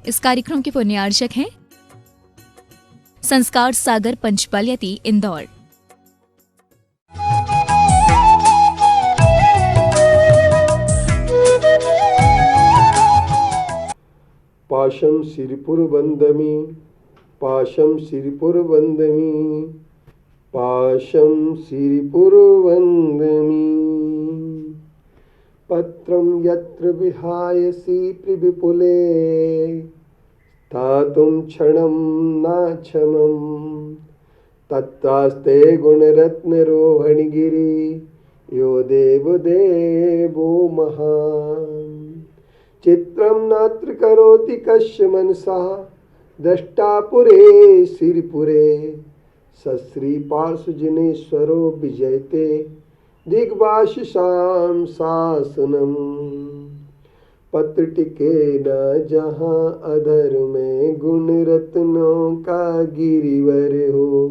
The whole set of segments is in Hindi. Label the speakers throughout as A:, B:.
A: इस कार्यक्रम के पुण्यार्चक हैं संस्कार सागर पंचपलियती इंदौर।
B: पाशम सिरिपुर वंदमी, पाशम सिरिपुर वंदमी, पाशम सिरिपुर वंदमी। पत्रम यत्र विहायसि विपुले स्थातुं क्षणं नाक्षमम्। तत्रास्ते गुणरत्नरोहणगिरि यो देवदेवो महान्। चित्रं नात्र करोति कस्य मनसा द्रष्टा पुरे सिरिपुरे। सश्री पार्श्वजनेश्वरो विजयते दिग्भाषिषां शासनम्। पत्र टिके न जहाँ अधर में गुण रत्नों का गिरिवर हो।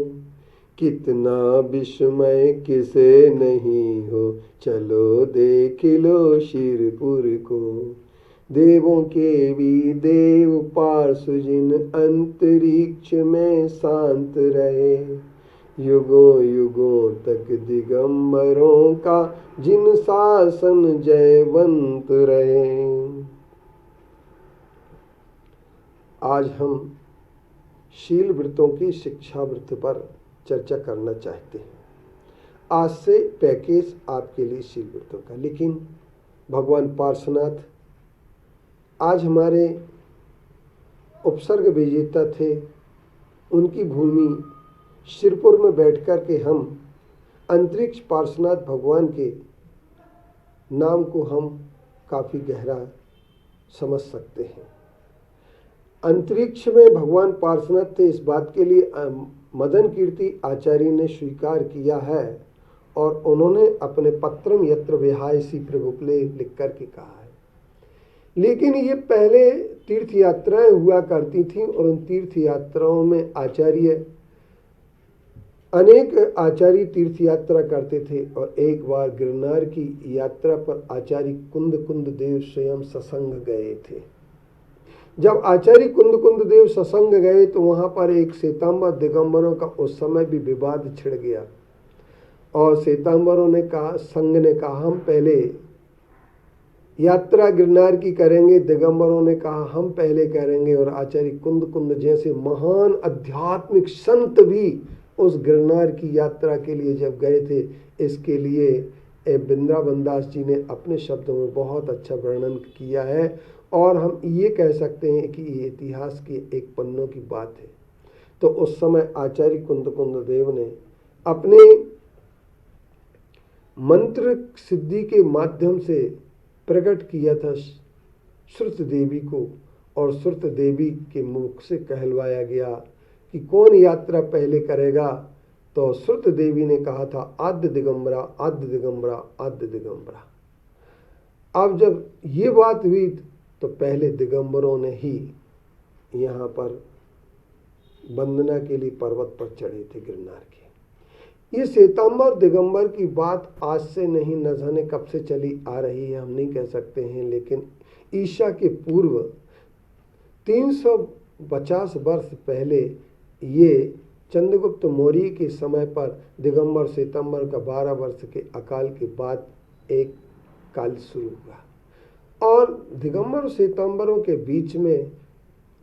B: कितना विस्मय किसे नहीं हो, चलो देख लो शिरपुर को। देवों के भी देव पार्श्वजिन अंतरिक्ष में शांत रहे। युगों युगों तक दिगंबरों का जिन शासन जयवंत रहे। आज हम शील व्रतों की शिक्षा व्रत पर चर्चा करना चाहते हैं। आज से पैकेज आपके लिए शील व्रतों का, लेकिन भगवान पार्श्वनाथ आज हमारे उपसर्ग विजेता थे। उनकी भूमि शिरपुर में बैठकर के हम अंतरिक्ष पार्श्वनाथ भगवान के नाम को हम काफ़ी गहरा समझ सकते हैं। अंतरिक्ष में भगवान पार्श्वनाथ थे, इस बात के लिए मदन कीर्ति आचार्य ने स्वीकार किया है और उन्होंने अपने पत्रम यत्र विहायसि प्रभुपले लिख कर के कहा है। लेकिन ये पहले तीर्थ यात्राएं हुआ करती थीं और उन तीर्थ यात्राओं में अनेक आचार्य तीर्थ यात्रा करते थे। और एक बार गिरनार की यात्रा पर आचार्य कुंद देव स्वयं सत्संग गए थे। जब आचार्य कुंद देव सत्संग गए तो वहां पर एक श्वेतांबर दिगंबरों का उस समय भी विवाद छिड़ गया और श्वेतांबरों ने कहा, संघ ने कहा हम पहले यात्रा गिरनार की करेंगे, दिगंबरों ने कहा हम पहले करेंगे। और आचार्य कुंद जैसे महान आध्यात्मिक संत भी उस गिरनार की यात्रा के लिए जब गए थे, इसके लिए वृंदावन दास जी ने अपने शब्दों में बहुत अच्छा वर्णन किया है और हम ये कह सकते हैं कि ये इतिहास के एक पन्नों की बात है। तो उस समय आचार्य कुंद देव ने अपने मंत्र सिद्धि के माध्यम से प्रकट किया था श्रुत देवी को, और श्रुत देवी के मुख से कहलवाया गया कि कौन यात्रा पहले करेगा। तो श्रुत देवी ने कहा था आद्य दिगंबरा, आद्य दिगंबरा, आद्य दिगंबरा। अब जब ये बात हुई तो पहले दिगंबरों ने ही यहाँ पर वंदना के लिए पर्वत पर चढ़े थे गिरनार के। ये श्वेतांबर दिगंबर की बात आज से नहीं, न जाने कब से चली आ रही है, हम नहीं कह सकते हैं। लेकिन ईशा के पूर्व 350 वर्ष पहले ये चंद्रगुप्त मौर्य के समय पर दिगंबर श्वेतांबर का 12 वर्ष के अकाल के बाद एक काल शुरू हुआ। और दिगंबर और श्वेतांबरों के बीच में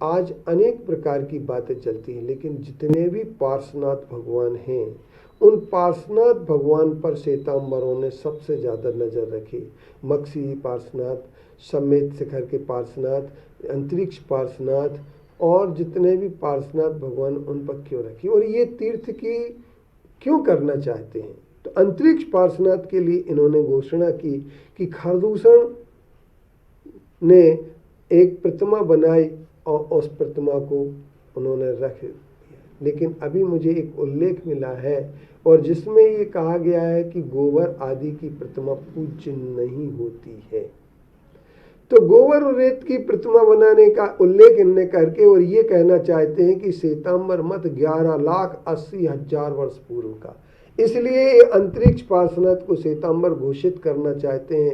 B: आज अनेक प्रकार की बातें चलती हैं, लेकिन जितने भी पार्श्वनाथ भगवान हैं उन पार्श्वनाथ भगवान पर श्वेतांबरों ने सबसे ज़्यादा नज़र रखी। मक्सी पार्श्वनाथ, समेत शिखर के पार्श्वनाथ, अंतरिक्ष पार्श्वनाथ और जितने भी पार्श्वनाथ भगवान उन पर क्यों रखी और ये तीर्थ की क्यों करना चाहते हैं। तो अंतरिक्ष पार्श्वनाथ के लिए इन्होंने घोषणा की कि खरदूषण ने एक प्रतिमा बनाई और उस प्रतिमा को उन्होंने रख दिया। लेकिन अभी मुझे एक उल्लेख मिला है और जिसमें ये कहा गया है कि गोबर आदि की प्रतिमा पूज्य नहीं होती है। तो गोबर और रेत की प्रतिमा बनाने का उल्लेख इनने करके और ये कहना चाहते हैं कि श्वेतांबर मत 11,80,000 वर्ष पूर्व का, इसलिए अंतरिक्ष पार्श्वनाथ को श्वेतांबर घोषित करना चाहते हैं।